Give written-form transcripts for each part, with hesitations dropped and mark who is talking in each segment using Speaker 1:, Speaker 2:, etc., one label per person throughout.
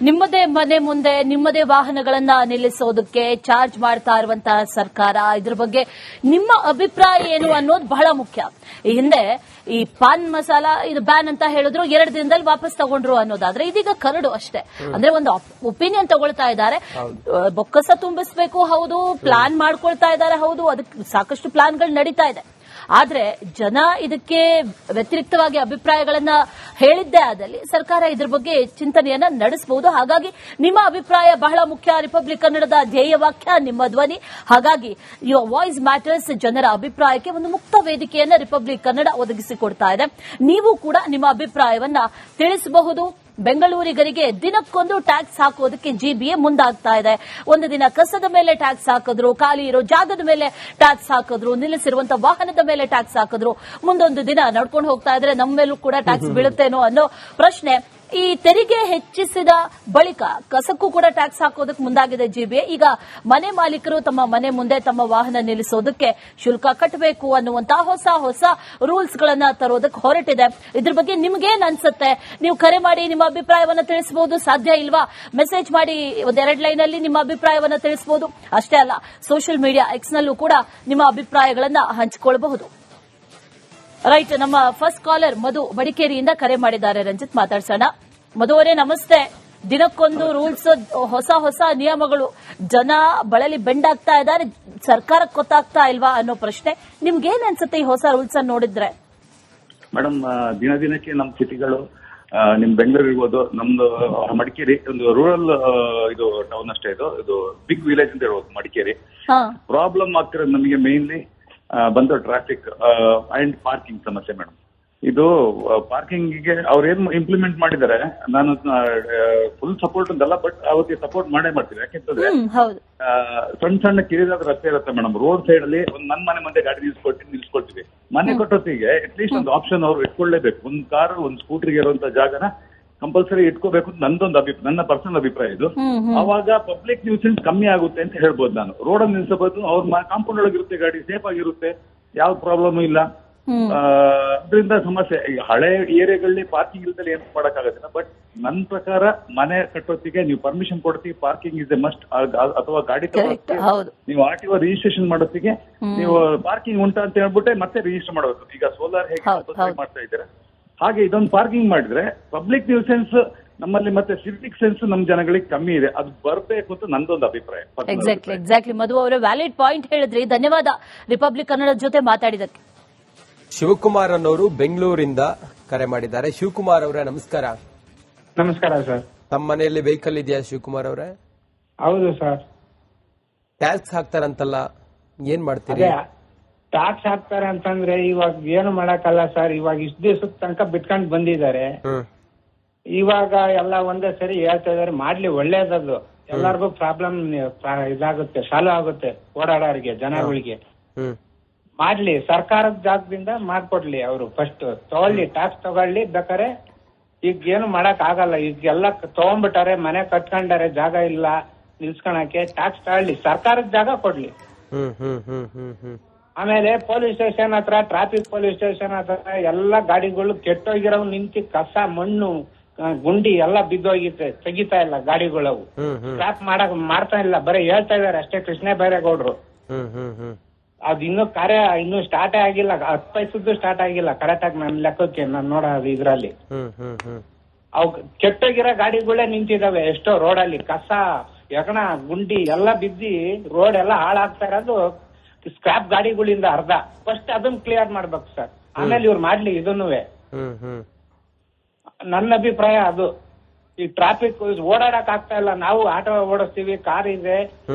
Speaker 1: ನಿಮ್ಮದೇ ಮನೆ ಮುಂದೆ ನಿಮ್ಮದೇ ವಾಹನಗಳನ್ನ ನಿಲ್ಲಿಸೋದಕ್ಕೆ ಚಾರ್ಜ್ ಮಾಡ್ತಾ ಇರುವಂತಹ ಸರ್ಕಾರ, ಇದ್ರ ಬಗ್ಗೆ ನಿಮ್ಮ ಅಭಿಪ್ರಾಯ ಏನು ಅನ್ನೋದು ಬಹಳ ಮುಖ್ಯ. ಈ ಹಿಂದೆ ಈ ಪಾನ್ ಮಸಾಲ ಇದು ಬ್ಯಾನ್ ಅಂತ ಹೇಳಿದ್ರು, 2 ದಿನದಲ್ಲಿ ವಾಪಸ್ ತಗೊಂಡ್ರು ಅನ್ನೋದಾದ್ರೆ ಇದೀಗ ಕರಡು ಅಷ್ಟೇ. ಅಂದ್ರೆ ಒಂದು ಒಪಿನಿಯನ್ ತಗೊಳ್ತಾ ಇದ್ದಾರೆ. ಬೊಕ್ಕಸ ತುಂಬಿಸಬೇಕು, ಹೌದು, ಪ್ಲಾನ್ ಮಾಡ್ಕೊಳ್ತಾ ಇದ್ದಾರೆ, ಹೌದು, ಅದಕ್ಕೆ ಸಾಕಷ್ಟು ಪ್ಲಾನ್ಗಳು ನಡೀತಾ ಇದೆ. ಆದ್ರೆ ಜನ ಇದಕ್ಕೆ ವ್ಯತಿರಿಕ್ತವಾಗಿ ಅಭಿಪ್ರಾಯಗಳನ್ನ ಹೇಳಿದ್ದೇ ಆದಲ್ಲಿ ಸರ್ಕಾರ ಇದ್ರ ಬಗ್ಗೆ ಚಿಂತನೆಯನ್ನ ನಡೆಸಬಹುದು. ಹಾಗಾಗಿ ನಿಮ್ಮ ಅಭಿಪ್ರಾಯ ಬಹಳ ಮುಖ್ಯ. ರಿಪಬ್ಲಿಕ್ ಕನ್ನಡದ ಧ್ಯೇಯ ವಾಕ್ಯ ನಿಮ್ಮ ಧ್ವನಿ. ಹಾಗಾಗಿ ಯುವರ್ ವಾಯ್ಸ್ ಮ್ಯಾಟರ್ಸ್. ಜನರ ಅಭಿಪ್ರಾಯಕ್ಕೆ ಒಂದು ಮುಕ್ತ ವೇದಿಕೆಯನ್ನ ರಿಪಬ್ಲಿಕ್ ಕನ್ನಡ ಒದಗಿಸಿಕೊಡ್ತಾ ಇದೆ. ನೀವು ಕೂಡ ನಿಮ್ಮ ಅಭಿಪ್ರಾಯವನ್ನ ತಿಳಿಸಬಹುದು. ಬೆಂಗಳೂರಿಗರಿಗೆ ದಿನಕ್ಕೊಂದು ಟ್ಯಾಕ್ಸ್ ಹಾಕೋದಕ್ಕೆ ಜಿಬಿಎ ಮುಂದಾಗ್ತಾ ಇದೆ. ಒಂದು ದಿನ ಕಸದ ಮೇಲೆ ಟ್ಯಾಕ್ಸ್ ಹಾಕಿದ್ರು, ಖಾಲಿ ಇರೋ ಜಾಗದ ಮೇಲೆ ಟ್ಯಾಕ್ಸ್ ಹಾಕಿದ್ರು, ನಿಲ್ಲಿಸಿರುವಂತಹ ವಾಹನದ ಮೇಲೆ ಟ್ಯಾಕ್ಸ್ ಹಾಕಿದ್ರು. ಮುಂದೊಂದು ದಿನ ನಡ್ಕೊಂಡು ಹೋಗ್ತಾ ಇದ್ರೆ ನಮ್ಮ ಮೇಲೂ ಕೂಡ ಟ್ಯಾಕ್ಸ್ ಬೀಳುತ್ತೇನೋ ಅನ್ನೋ ಪ್ರಶ್ನೆ. ಈ ತೆರಿಗೆ ಹೆಚ್ಚಿಸಿದ ಬಳಿಕ ಕಸಕ್ಕೂ ಕೂಡ ಟ್ಯಾಕ್ಸ್ ಹಾಕೋದಕ್ಕೆ ಮುಂದಾಗಿದೆ ಜಿಬಿಎ. ಈಗ ಮನೆ ಮಾಲೀಕರು ತಮ್ಮ ಮನೆ ಮುಂದೆ ತಮ್ಮ ವಾಹನ ನಿಲ್ಲಿಸೋದಕ್ಕೆ ಶುಲ್ಕ ಕಟ್ಟಬೇಕು ಅನ್ನುವಂತಹ ಹೊಸ ರೂಲ್ಸ್ ಗಳನ್ನ ತರೋದಕ್ಕೆ ಹೊರಟಿದೆ. ಇದ್ರ ಬಗ್ಗೆ ನಿಮ್ಗೇನ್ ಅನ್ಸುತ್ತೆ? ನೀವು ಕರೆ ಮಾಡಿ ನಿಮ್ಮ ಅಭಿಪ್ರಾಯವನ್ನ ತಿಳಿಸಬಹುದು. ಸಾಧ್ಯ ಇಲ್ವಾ, ಮೆಸೇಜ್ ಮಾಡಿ 1-2 ಲೈನ್ ಅಲ್ಲಿ ನಿಮ್ಮ ಅಭಿಪ್ರಾಯವನ್ನ ತಿಳಿಸಬಹುದು. ಅಷ್ಟೇ ಅಲ್ಲ, ಸೋಷಿಯಲ್ ಮೀಡಿಯಾ ಎಕ್ಸ್ ನಲ್ಲೂ ಕೂಡ ನಿಮ್ಮ ಅಭಿಪ್ರಾಯಗಳನ್ನ ಹಂಚಿಕೊಳ್ಳಬಹುದು. ರೈಟ್, ನಮ್ಮ ಫಸ್ಟ್ ಕಾಲರ್ ಮಧು ಮಡಿಕೇರಿಯಿಂದ ಕರೆ ಮಾಡಿದ್ದಾರೆ. ರಂಜಿತ್ ಮಾತಾಡ್ಸೋಣ. ಮಧು ಅವರೇ ನಮಸ್ತೆ. ದಿನಕ್ಕೊಂದು ರೂಲ್ಸ್, ಹೊಸ ನಿಯಮಗಳು, ಜನ ಬಳಲಿ ಬೆಂಡಾಗ್ತಾ ಇದ್ದಾರೆ. ಸರ್ಕಾರಕ್ಕೆ ಗೊತ್ತಾಗ್ತಾ ಇಲ್ವಾ ಅನ್ನೋ ಪ್ರಶ್ನೆ. ನಿಮ್ಗೇನ್ ಅನ್ಸುತ್ತೆ ಈ ಹೊಸ ರೂಲ್ಸ್ ಅನ್ನು ನೋಡಿದ್ರೆ?
Speaker 2: ಮೇಡಮ್, ದಿನಕ್ಕೆ ನಮ್ಮ ಸಿಟಿಗಳು, ನಿಮ್ ಬೆಂಗಳೂರು ಇರ್ಬೋದು, ನಮ್ದು ಮಡಿಕೇರಿ ಒಂದು ರೂರಲ್ ಇದು ಟೌನ್ ಅಷ್ಟೇ. ಇದು ಬಿಗ್ ವಿಲೇಜ್ ಅಂತ ಹೇಳ್ಬೋದು ಮಡಿಕೇರಿ. ಪ್ರಾಬ್ಲಮ್ ಆಗ್ತಿರೋದು ನಮಗೆ ಮೇನ್ಲಿ ಬಂದು ಟ್ರಾಫಿಕ್ ಅಂಡ್ ಪಾರ್ಕಿಂಗ್ ಸಮಸ್ಯೆ ಮೇಡಮ್. ಇದು ಪಾರ್ಕಿಂಗ್ಗೆ ಅವ್ರು ಏನ್ ಇಂಪ್ಲಿಮೆಂಟ್ ಮಾಡಿದ್ದಾರೆ, ನಾನು ಫುಲ್ ಸಪೋರ್ಟ್ ಅಂತಲ್ಲ, ಬಟ್ ಅವರಿಗೆ ಸಪೋರ್ಟ್ ಮಾಡೇ ಮಾಡ್ತೀವಿ. ಯಾಕೆಂತಂದ್ರೆ ಸಣ್ಣ ಕಿರಿದಾದ ರಸ್ತೆ ಇರುತ್ತೆ ಮೇಡಮ್. ರೋಡ್ ಸೈಡ್ ಅಲ್ಲಿ ಒಂದು ನನ್ನ ಮನೆ ಮುಂದೆ ಗಾಡಿ ನಿಲ್ಸ್ಕೊಳ್ತೀವಿ. ಮನೆ ಕಟ್ಟೋತಿಗೆ ಅಟ್ಲೀಸ್ಟ್ ಒಂದು ಆಪ್ಷನ್ ಅವ್ರು ಇಟ್ಕೊಳ್ಳೇಬೇಕು. ಒಂದು ಕಾರ್ ಒಂದು ಸ್ಕೂಟರ್ಗೆ ಇರುವಂತ ಜಾಗನ ಕಂಪಲ್ಸರಿ ಇಟ್ಕೋಬೇಕು ಅಂತ ನನ್ನ ಪರ್ಸನಲ್ ಅಭಿಪ್ರಾಯ ಇದು. ಅವಾಗ ಪಬ್ಲಿಕ್ ನ್ಯೂಸೆನ್ಸ್ ಕಮ್ಮಿ ಆಗುತ್ತೆ ಅಂತ ಹೇಳ್ಬೋದು. ನಾನು ರೋಡಲ್ಲಿ ನಿಲ್ಸಬಹುದು, ಅವ್ರ ಕಾಂಪೌಂಡ್ ಒಳಗಿರುತ್ತೆ ಗಾಡಿ, ಸೇಫ್ ಆಗಿರುತ್ತೆ, ಯಾವ ಪ್ರಾಬ್ಲಮ್ ಇಲ್ಲ. ಅದರಿಂದ ಸಮಸ್ಯೆ ಈಗ ಹಳೆ ಏರಿಯಾಗಳಲ್ಲಿ ಪಾರ್ಕಿಂಗ್ ಇಲ್ದಲ್ಲಿ ಏನ್ ಮಾಡಕ್ಕಾಗತ್ತಿಲ್ಲ. ಬಟ್ ನನ್ನ ಪ್ರಕಾರ ಮನೆ ಕಟ್ಟೋತಿಗೆ ನೀವು ಪರ್ಮಿಷನ್ ಕೊಡ್ತೀವಿ, ಪಾರ್ಕಿಂಗ್ ಇಸ್ ಎ ಮಸ್ಟ್. ಅಥವಾ ಗಾಡಿ ನೀವು ಆರ್ಟಿಒ ರಿಜಿಸ್ಟ್ರೇಷನ್ ಮಾಡೋತ್ತಿಗೆ ನೀವು ಪಾರ್ಕಿಂಗ್ ಉಂಟಾ ಅಂತ ಹೇಳ್ಬಿಟ್ಟೆ ಮತ್ತೆ ರಿಜಿಸ್ಟರ್ ಮಾಡಬೇಕು. ಈಗ ಸೋಲಾರ್ ಹೇಗೆ ಮಾಡ್ತಾ ಇದ್ದೀರಾ ಹಾಗೆ ಇದೊಂದು ಪಾರ್ಕಿಂಗ್ ಮಾಡಿದ್ರೆ ಪಬ್ಲಿಕ್ ನ್ಯೂಸೆನ್ಸ್ ನಮ್ಮಲ್ಲಿ ಮತ್ತೆ ಸಿವಿಕ್ ಸೆನ್ಸ್ ನಮ್ಮ ಜನಗಳಿಗೆ ಕಮ್ಮಿ ಇದೆ. ಅದು ಬರಬೇಕು ಅಂತ ನಂದೊಂದು ಅಭಿಪ್ರಾಯ.
Speaker 1: ಎಕ್ಸಾಕ್ಟ್ಲಿ ಮಧು ಅವರ ವ್ಯಾಲಿಡ್ ಪಾಯಿಂಟ್ ಹೇಳಿದ್ರಿ. ಧನ್ಯವಾದ ರಿಪಬ್ಲಿಕ್ ಕನ್ನಡ ಜೊತೆ ಮಾತಾಡಿದಕ್ಕೆ.
Speaker 3: ಶಿವಕುಮಾರ್ ಅನ್ನೋರು ಬೆಂಗಳೂರಿಂದ ಕರೆ ಮಾಡಿದ್ದಾರೆ. ಶಿವಕುಮಾರ್ ಅವರೇ ನಮಸ್ಕಾರ.
Speaker 4: ನಮಸ್ಕಾರ ಸರ್.
Speaker 3: ತಮ್ಮ ಮನೆಯಲ್ಲಿ ವೆಹಿಕಲ್ ಇದೆಯಾ ಶಿವಕುಮಾರ್ ಅವರೇ?
Speaker 4: ಹೌದು ಸರ್.
Speaker 3: ಟ್ಯಾಕ್ಸ್ ಹಾಕ್ತಾರಂತಲ್ಲ, ಏನ್ ಮಾಡ್ತೀರಿ?
Speaker 4: ಟ್ಯಾಕ್ಸ್ ಹಾಕ್ತಾರೆ ಅಂತಂದ್ರೆ ಇವಾಗ ಏನು ಮಾಡಕ್ಕಲ್ಲ ಸರ್. ಇವಾಗ ಇಷ್ಟ ದಿವಸದ ತನಕ ಬಿಟ್ಕೊಂಡ್ ಬಂದಿದ್ದಾರೆ. ಇವಾಗ ಎಲ್ಲ ಒಂದೇ ಸರಿ ಹೇಳ್ತಾ ಇದಾರೆ. ಮಾಡ್ಲಿ, ಒಳ್ಳೇದದು. ಎಲ್ಲರಿಗೂ ಪ್ರಾಬ್ಲಮ್ ಇದಾಗುತ್ತೆ, ಸಾಲ್ವ್ ಆಗುತ್ತೆ ಓಡಾಡೋರಿಗೆ, ಜನಗಳಿಗೆ. ಮಾಡ್ಲಿ, ಸರ್ಕಾರದ ಜಾಗದಿಂದ ಮಾಡ್ಕೊಡ್ಲಿ. ಅವರು ಫಸ್ಟ್ ತಗೊಳ್ಳಿ, ಟ್ಯಾಕ್ಸ್ ತಗೊಳ್ಳಿ. ಬೇಕಾರೆ ಈಗ ಏನು ಮಾಡಕ್ ಆಗಲ್ಲ. ಈಗ ಎಲ್ಲ ತಗೊಂಡ್ಬಿಟ್ಟಾರೆ, ಮನೆ ಕಟ್ಕೊಂಡಾರೆ, ಜಾಗ ಇಲ್ಲ ನಿಲ್ಸ್ಕೊಳಕ್ಕೆ. ಟ್ಯಾಕ್ಸ್ ತಗೊಳ್ಳಿ, ಸರ್ಕಾರದ ಜಾಗ ಕೊಡ್ಲಿ. ಆಮೇಲೆ ಪೊಲೀಸ್ ಸ್ಟೇಷನ್ ಹತ್ರ, ಟ್ರಾಫಿಕ್ ಪೊಲೀಸ್ ಸ್ಟೇಷನ್ ಹತ್ರ ಎಲ್ಲಾ ಗಾಡಿಗಳು ಕೆಟ್ಟೋಗಿರೋ ನಿಂತಿ ಕಸ, ಮಣ್ಣು, ಗುಂಡಿ ಎಲ್ಲ ಬಿದ್ದೋಗಿತ್ತೆ, ತೆಗಿತಾ ಇಲ್ಲ ಗಾಡಿಗಳವು. ಸ್ಟಾಪ್ ಮಾಡ್ತಾ ಇಲ್ಲ, ಬರೀ ಹೇಳ್ತಾ ಇದಾರೆ ಅಷ್ಟೇ. ಕೃಷ್ಣ ಬೈರೇಗೌಡರು ಅದ್ ಇನ್ನೂ ಕಾರ್ಯ ಇನ್ನೂ ಸ್ಟಾರ್ಟೇ ಆಗಿಲ್ಲ. 10 ಪೈಸದ್ದು ಸ್ಟಾರ್ಟ್ ಆಗಿಲ್ಲ ಕರೆಕ್ಟ್ ಆಗಿ ನನ್ನ ಲೆಕ್ಕಕ್ಕೆ ನಾನು ನೋಡೋದು. ಇದ್ರಲ್ಲಿ ಅವ್ ಕೆಟ್ಟೋಗಿರೋ ಗಾಡಿಗಳೇ ನಿಂತಿದಾವೆ ಎಷ್ಟೋ ರೋಡಲ್ಲಿ. ಕಸ, ಯಗಣ, ಗುಂಡಿ ಎಲ್ಲ ಬಿದ್ದಿ ರೋಡ್ ಎಲ್ಲ ಹಾಳಾಗ್ತಾ ಇರೋದು ಸ್ಕ್ರಾಪ್ ಗಾಡಿಗಳಿಂದ ಅರ್ಧ. ಫಸ್ಟ್ ಅದನ್ನ ಕ್ಲಿಯರ್ ಮಾಡ್ಬೇಕು ಸರ್, ಆಮೇಲೆ ಇವ್ರು ಮಾಡ್ಲಿ ಇದನ್ನು. ನನ್ನ ಅಭಿಪ್ರಾಯ ಅದು. ಈ ಟ್ರಾಫಿಕ್ ಓಡಾಡಕ್ ಆಗ್ತಾ ಇಲ್ಲ. ನಾವು ಆಟೋ ಓಡಿಸ್ತೀವಿ, ಕಾರ್ ಇದೆ,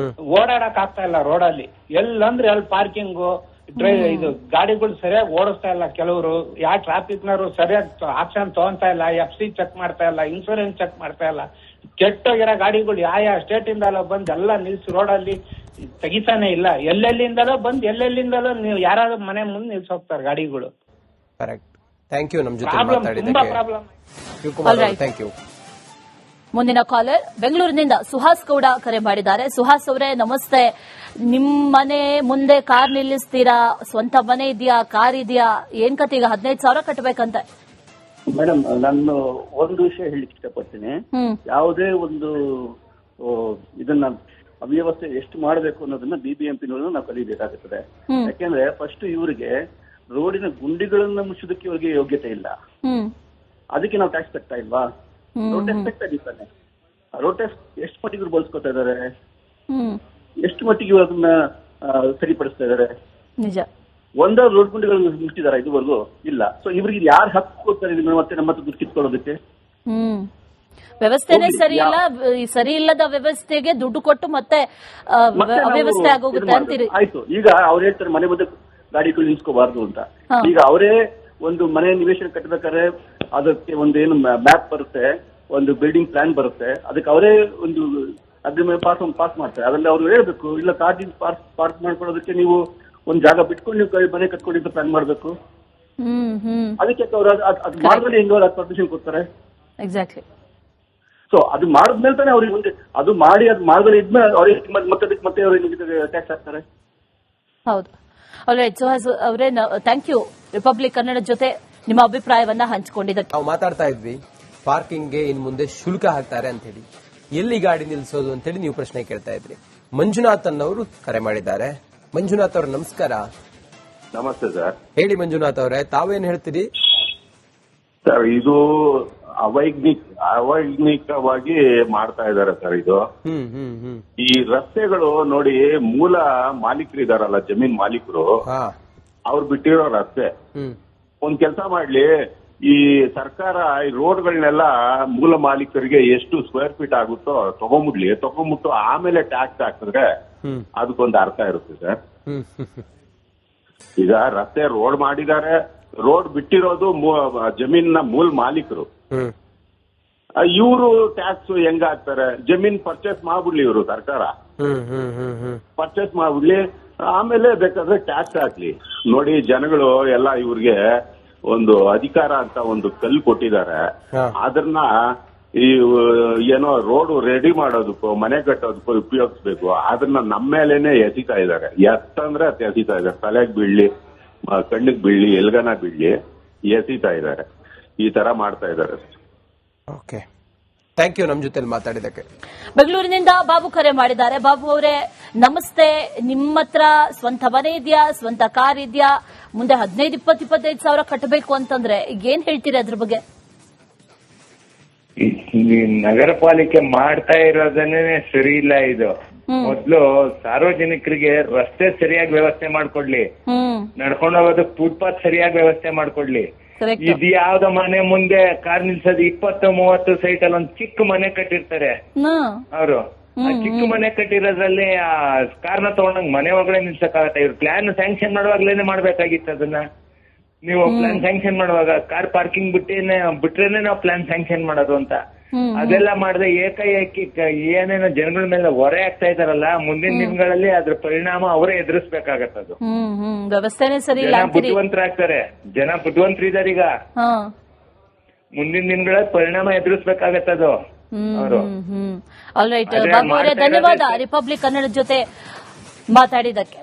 Speaker 4: ಓಡಾಡಕ್ ಆಗ್ತಾ ಇಲ್ಲ ರೋಡಲ್ಲಿ. ಎಲ್ಲಂದ್ರೆ ಎಲ್ಲಿ ಪಾರ್ಕಿಂಗು, ಇದು ಗಾಡಿಗಳು ಸರಿಯಾಗಿ ಓಡಿಸ್ತಾ ಇಲ್ಲ ಕೆಲವರು. ಯಾವ ಟ್ರಾಫಿಕ್ನವರು ಸರಿಯಾಗಿ ಆಕ್ಷನ್ ತಗೊಂತಾ ಇಲ್ಲ, FC ಚೆಕ್ ಮಾಡ್ತಾ ಇಲ್ಲ, ಇನ್ಶೂರೆನ್ಸ್ ಚೆಕ್ ಮಾಡ್ತಾ ಇಲ್ಲ. ಕೆಟ್ಟೋಗಿರೋ ಗಾಡಿಗಳು ಯಾವ ಸ್ಟೇಟ್ ಇಂದಲೋ ಬಂದ್ ಎಲ್ಲ ನಿಲ್ಸಿ ರೋಡಲ್ಲಿ ತೆಗಿತಾನೆ ಇಲ್ಲ. ಎಲ್ಲೆಲ್ಲಿಂದಲೋ ಬಂದ್ ಎಲ್ಲೆಲ್ಲಿಂದಲೋ ನೀವು ಯಾರಾದ್ರೂ ಮನೆ ಮುಂದೆ ನಿಲ್ಸಿ ಹೋಗ್ತಾರೆ ಗಾಡಿಗಳು.
Speaker 3: Thank you. ನಮ್ ಜೊತೆ
Speaker 4: ತುಂಬಾ ಪ್ರಾಬ್ಲಮ್.
Speaker 3: Thank you.
Speaker 1: ಮುಂದಿನ ಕಾಲರ್ ಬೆಂಗಳೂರಿನಿಂದ ಸುಹಾಸ್ ಗೌಡ ಕರೆ ಮಾಡಿದ್ದಾರೆ. ಸುಹಾಸ್ ಅವರೇ ನಮಸ್ತೆ. ನಿಮ್ ಮನೆ ಮುಂದೆ ಕಾರ್ ನಿಲ್ಲಿಸ್ತೀರಾ? ಸ್ವಂತ ಮನೆ ಇದೆಯಾ, ಕಾರ್ ಇದೆಯಾ, ಏನ್ ಕತೆ? ಈಗ 15,000 ಕಟ್ಟಬೇಕಂತೆ.
Speaker 5: ಮೇಡಮ್ ನಾನು ಒಂದು ವಿಷಯ ಹೇಳಲಿಕ್ಕೆ ಇಷ್ಟಪಡ್ತೀನಿ. ಯಾವುದೇ ಒಂದು ಇದನ್ನ ಅವ್ಯವಸ್ಥೆ ಎಷ್ಟು ಮಾಡಬೇಕು ಅನ್ನೋದನ್ನ ಬಿಬಿಎಂಪಿನವರು ನಾವು ಕಲಿಬೇಕಾಗುತ್ತದೆ. ಯಾಕೆಂದ್ರೆ ಫಸ್ಟ್ ಇವರಿಗೆ ರೋಡಿನ ಗುಂಡಿಗಳನ್ನ ಮುಚ್ಚೋದಕ್ಕೆ ಇವರಿಗೆ ಯೋಗ್ಯತೆ ಇಲ್ಲ. ಅದಕ್ಕೆ ನಾವು ಟ್ಯಾಕ್ಸ್ ಕಟ್ತಾ ಇಲ್ವಾ? ರೋಡ್ ಟ್ಯಾಕ್ಸ್ ಕಟ್ತಾ ಇದ್ದಾನೆ. ರೋಡ್ ಟ್ಯಾಕ್ಸ್ ಎಷ್ಟು ಮಟ್ಟಿಗೆ ಇವ್ರು ಬಳಸ್ಕೊತಾ ಇದಾರೆ, ಎಷ್ಟು ಮಟ್ಟಿಗೆ ಇವರು ಅದನ್ನ ಸರಿಪಡಿಸ್ತಾ ಇದಾರೆ?
Speaker 1: ನಿಜ.
Speaker 5: ಒಂದಾದ್ರು ರೋಡ್ ಗುಂಡಿಗಳು ಮುಚ್ಚಿದಾರ ಇದುವರೆಗೂ? ಇಲ್ಲ. ಸೊ ಇವ್ರಿಗೆ ಯಾರು ಹಕ್ಕು ಕೊಡ್ತಾರೆ ಮತ್ತೆ ನಮ್ಮ ಹತ್ರ ದುಡ್ಡು ಕಿತ್ಕೊಳ್ಳೋದಕ್ಕೆ?
Speaker 1: ವ್ಯವಸ್ಥೆನೇ ಸರಿ ಇಲ್ಲ, ಸರಿ ಇಲ್ಲದ ವ್ಯವಸ್ಥೆಗೆ ದುಡ್ಡು ಕೊಟ್ಟು ಮತ್ತೆ ಅವ್ಯವಸ್ಥೆ ಆಗೋಗುತ್ತೆ ಅಂತೀರಿ.
Speaker 5: ಆಯ್ತು, ಈಗ ಅವ್ರು ಹೇಳ್ತಾರೆ ಮನೆ ಮುಂದೆ ಗಾಡಿಗಳು ನಿಲ್ಸ್ಕೋಬಾರ್ದು ಅಂತ. ಈಗ ಅವರೇ ಒಂದು ಮನೆ ನಿವೇಶನ ಕಟ್ಟಬೇಕಾದ್ರೆ ಅದಕ್ಕೆ ಒಂದು ಏನು ಮ್ಯಾಪ್ ಬರುತ್ತೆ, ಒಂದು ಬಿಲ್ಡಿಂಗ್ ಪ್ಲಾನ್ ಬರುತ್ತೆ, ಅದಕ್ಕೆ ಅವರೇ ಒಂದು ಅಗ್ರಿಮೆಂಟ್ ಪಾಸ್ ಮಾಡ್ತಾರೆ. ಅದರಲ್ಲಿ ಅವ್ರು ಹೇಳ್ಬೇಕು, ಇಲ್ಲ ಚಾರ್ಜಿಂಗ್ ಪಾರ್ಕ್ ಮಾಡ್ಕೊಳ್ಳೋದಕ್ಕೆ ನೀವು ಒಂದು ಜಾಗ ಬಿಟ್ಕೊಂಡು ನೀವು ಮನೆ ಕಟ್ಕೊಂಡು ಅಂತ ಪ್ಲಾನ್ ಮಾಡ್ಬೇಕು. ಅದಕ್ಕೆ ಅವ್ರು ಅದು ಮಾಡಿದ್ರೆ ಹೆಂಗ ಅವ್ರು ಪರ್ಮಿಷನ್ ಕೊಡ್ತಾರೆ?
Speaker 1: ಎಕ್ಸಾಕ್ಟ್ಲಿ.
Speaker 5: ಸೊ ಅದು ಮಾಡಿದ್ಮೇಲೆ ತಾನೇ ಅವ್ರಿಗೆ ಮುಂದೆ ಅದು ಮಾಡಿದ್ರೆ ಇದ್ಮೇಲೆ ಅವ್ರಿಗೆ ಮತ್ತೆ ಅವ್ರಿಗೆ ಟ್ಯಾಕ್ಸ್ ಹಾಕ್ತಾರೆ.
Speaker 1: ಹೌದು. ಆಲ್ರೈಟ್ ಸುಹಾಸ್ ಅವರೇ, ಥ್ಯಾಂಕ್ ಯು ರಿಪಬ್ಲಿಕ್ ಕನ್ನಡ ಜೊತೆ ನಿಮ್ಮ ಅಭಿಪ್ರಾಯವನ್ನ ಹಂಚಿಕೊಂಡಿದ್ದಕ್ಕೆ.
Speaker 3: ನಾವು ಮಾತಾಡ್ತಾ ಇದ್ವಿ ಪಾರ್ಕಿಂಗ್ಗೆ ಇನ್ ಮುಂದೆ ಶುಲ್ಕ ಹಾಕ್ತಾರೆ ಅಂತ ಹೇಳಿ, ಎಲ್ಲಿ ಗಾಡಿ ನಿಲ್ಲಿಸೋದು ಅಂತ ಹೇಳಿ ನೀವು ಪ್ರಶ್ನೆ ಕೇಳ್ತಾ ಇದ್ರಿ. ಮಂಜುನಾಥ್ ಅನ್ನೋರು ಕರೆ ಮಾಡಿದ್ದಾರೆ. ಮಂಜುನಾಥ್ ಅವರು ನಮಸ್ಕಾರ.
Speaker 2: ನಮಸ್ತೆ ಸರ್.
Speaker 3: ಹೇಳಿ ಮಂಜುನಾಥ್ ಅವರೇ, ತಾವೇನ್ ಹೇಳ್ತೀರಿ?
Speaker 2: ಸರ್, ಇದು ಅವೈಜ್ಞಿಕವಾಗಿ ಮಾಡ್ತಾ ಇದ್ದಾರೆ ಸರ್. ಇದು ಈ ರಸ್ತೆಗಳು ನೋಡಿ, ಮೂಲ ಮಾಲೀಕರು ಇದಾರಲ್ಲ, ಜಮೀನ್ ಮಾಲೀಕರು, ಅವ್ರು ಬಿಟ್ಟಿರೋ ರಸ್ತೆ. ಒಂದ್ ಕೆಲಸ ಮಾಡ್ಲಿ, ಈ ಸರ್ಕಾರ ಈ ರೋಡ್ಗಳನ್ನೆಲ್ಲ ಮೂಲ ಮಾಲೀಕರಿಗೆ ಎಷ್ಟು ಸ್ಕ್ವೇರ್ ಫೀಟ್ ಆಗುತ್ತೋ ತಗೊಂಬಿಟ್ಟು ಆಮೇಲೆ ಟ್ಯಾಕ್ಸ್ ಹಾಕಿದ್ರೆ ಅದಕ್ಕೊಂದು ಅರ್ಥ ಇರುತ್ತೆ ಸರ್. ಈಗ ರಸ್ತೆ ರೋಡ್ ಮಾಡಿದ್ದಾರೆ, ರೋಡ್ ಬಿಟ್ಟಿರೋದು ಜಮೀನಿನ ಮೂಲ ಮಾಲೀಕರು. ಇವರು ಟ್ಯಾಕ್ಸ್ ಹೆಂಗ ಹಾಕ್ತಾರೆ? ಜಮೀನ್ ಪರ್ಚೇಸ್ ಮಾಡ್ಬಿಡ್ಲಿ ಇವರು, ಸರ್ಕಾರ ಪರ್ಚೇಸ್ ಮಾಡ್ಬಿಡ್ಲಿ, ಆಮೇಲೆ ಬೇಕಾದ್ರೆ ಟ್ಯಾಕ್ಸ್ ಹಾಕ್ಲಿ. ನೋಡಿ, ಜನಗಳು ಎಲ್ಲ ಇವ್ರಿಗೆ ಒಂದು ಅಧಿಕಾರ ಅಂತ ಒಂದು ಕಲ್ಲು ಕೊಟ್ಟಿದ್ದಾರೆ. ಅದನ್ನ ಈ ಏನೋ ರೋಡ್ ರೆಡಿ ಮಾಡೋದಕ್ಕೂ ಮನೆ ಕಟ್ಟೋದಕ್ಕೂ ಉಪಯೋಗಿಸ್ಬೇಕು. ಅದನ್ನ ನಮ್ಮ ಮೇಲೇನೆ ಎಸಿತಾ ಇದ್ದಾರೆ. ಎಷ್ಟಂದ್ರೆ ಅತ್ ಎಸಿತಾ ಇದ್ದಾರೆ. ತಲೆಗೆ ಬೀಳ್ಲಿ, ಕಣ್ಣಿಗೆ ಬೀಳ್ಲಿ, ಎಲ್ಗನ ಬೀಳ್ಲಿ, ಎಸಿತಾ ಇದ್ದಾರೆ. ಈ ತರ ಮಾಡ್ತಾ ಇದ್ದಾರೆ.
Speaker 3: ಓಕೆ, ಥ್ಯಾಂಕ್ ಯು ನಮ್ಮ ಜೊತೆ ಮಾತಾಡಿದಕ್ಕೆ.
Speaker 1: ಬೆಂಗಳೂರಿನಿಂದ ಬಾಬು ಕರೆ ಮಾಡಿದ್ದಾರೆ. ಬಾಬು ಅವರೇ ನಮಸ್ತೆ. ನಿಮ್ಮ ಹತ್ರ ಸ್ವಂತ ಮನೆ ಇದೆಯಾ, ಸ್ವಂತ ಕಾರ್ ಇದೆಯಾ? ಮುಂದೆ 15-20-25 ಸಾವಿರ ಕಟ್ಟಬೇಕು ಅಂತಂದ್ರೆ ಏನ್ ಹೇಳ್ತೀರಿ ಅದ್ರ ಬಗ್ಗೆ?
Speaker 6: ನಗರ ಪಾಲಿಕೆ ಮಾಡ್ತಾ ಇರೋದನ್ನೇ ಸರಿ ಇಲ್ಲ. ಇದು ಮೊದ್ಲು ಸಾರ್ವಜನಿಕರಿಗೆ ರಸ್ತೆ ಸರಿಯಾಗಿ ವ್ಯವಸ್ಥೆ ಮಾಡ್ಕೊಡ್ಲಿ, ನಡ್ಕೊಂಡು ಹೋಗೋದಕ್ಕೆ ಫುಟ್ಪಾತ್ ಸರಿಯಾಗಿ ವ್ಯವಸ್ಥೆ ಮಾಡ್ಕೊಡ್ಲಿ. ಇದು ಯಾವ್ದೋ ಮನೆ ಮುಂದೆ ಕಾರ್ ನಿಲ್ಸೋದು 20-30 ಸೈಟ್ ಅಲ್ಲಿ ಒಂದ್ ಚಿಕ್ಕ ಮನೆ ಕಟ್ಟಿರ್ತಾರೆ ಅವರು. ಚಿಕ್ಕ ಮನೆ ಕಟ್ಟಿರೋದ್ರಲ್ಲಿ ಆ ಕಾರ್ನ ತಗೊಂಡಂಗ್ ಮನೆ ಒಳಗಡೆ ನಿಲ್ಸಕ್ಕಾಗತ್ತೆ? ಇವ್ರು ಪ್ಲಾನ್ ಸ್ಯಾಂಕ್ಷನ್ ಮಾಡುವಾಗ್ಲೇನೆ ಮಾಡ್ಬೇಕಾಗಿತ್ತು ಅದನ್ನ. ನೀವು ಪ್ಲಾನ್ ಸ್ಯಾಂಕ್ಷನ್ ಮಾಡುವಾಗ ಕಾರ್ ಪಾರ್ಕಿಂಗ್ ಬಿಟ್ರೇನೆ ನಾವು ಪ್ಲಾನ್ ಸ್ಯಾಂಕ್ಷನ್ ಮಾಡೋದು ಅಂತ. ಅದೆಲ್ಲ ಮಾಡದೆ ಏಕಾಏಕಿ ಏನೇನೋ ಜನಗಳ ಮೇಲೆ ಹೊರೆ ಆಗ್ತಾ ಇದಾರಲ್ಲ, ಮುಂದಿನ ದಿನಗಳಲ್ಲಿ ಅದ್ರ ಪರಿಣಾಮ ಅವರೇ ಎದುರಿಸ್ಬೇಕಾಗತ್ತದು.
Speaker 1: ವ್ಯವಸ್ಥೆನೇ ಸರಿ ಇಲ್ಲ.
Speaker 6: ಬುದ್ಧಿವಂತರಾಗ್ತಾರೆ, ಜನ ಬುದ್ಧಿವಂತರಿದ್ದಾರೆ. ಈಗ ಮುಂದಿನ ದಿನಗಳಲ್ಲಿ ಪರಿಣಾಮ ಎದುರಿಸ್ಬೇಕಾಗತ್ತದು ಅವರು.
Speaker 1: ಆಲ್ ರೈಟ್ ಬಾಬು ಅವರೇ, ಧನ್ಯವಾದ ರಿಪಬ್ಲಿಕ್ ಕನ್ನಡ ಜೊತೆ ಮಾತಾಡಿದಕ್ಕೆ.